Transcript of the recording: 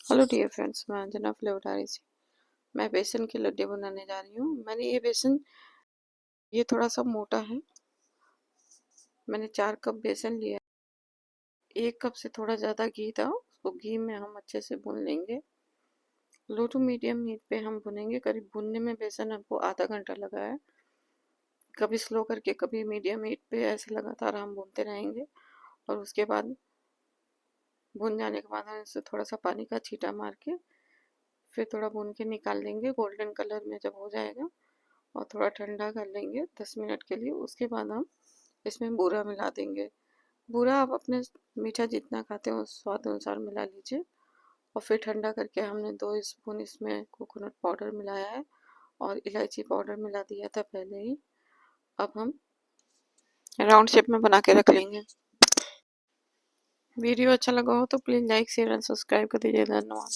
Hello dear friends, मैं अंजना फ्लेवरदारी से। मैं बेसन के लड्डू बनाने जा रही हूँ। मैंने ये थोड़ा सा मोटा है। मैंने 4 कप बेसन लिया। 1 कप से थोड़ा ज़्यादा घी था, उसको घी में हम अच्छे से भून लेंगे। लो टू मीडियम हीट पे हम भुनेंगे। करीब भुनने में बेसन हमको आधा घंटा लगा है। कभी स्लो करके कभी मीडियम हीट पे ऐसे लगातार हम भूनते रहेंगे। और उसके बाद भुन जाने के बाद हम इससे थोड़ा सा पानी का छींटा मार के फिर थोड़ा भून के निकाल लेंगे। गोल्डन कलर में जब हो जाएगा और थोड़ा ठंडा कर लेंगे 10 मिनट के लिए। उसके बाद हम इसमें बूरा मिला देंगे। बूरा आप अपने मीठा जितना खाते हो उस स्वाद अनुसार मिला लीजिए। और फिर ठंडा करके हमने 2 स्पून इसमें कोकोनट पाउडर मिलाया है और इलायची पाउडर मिला दिया था पहले ही। अब हम राउंड शेप में बना के रख लेंगे। वीडियो अच्छा लगा हो तो please like share and subscribe कर दीजिए। धन्यवाद।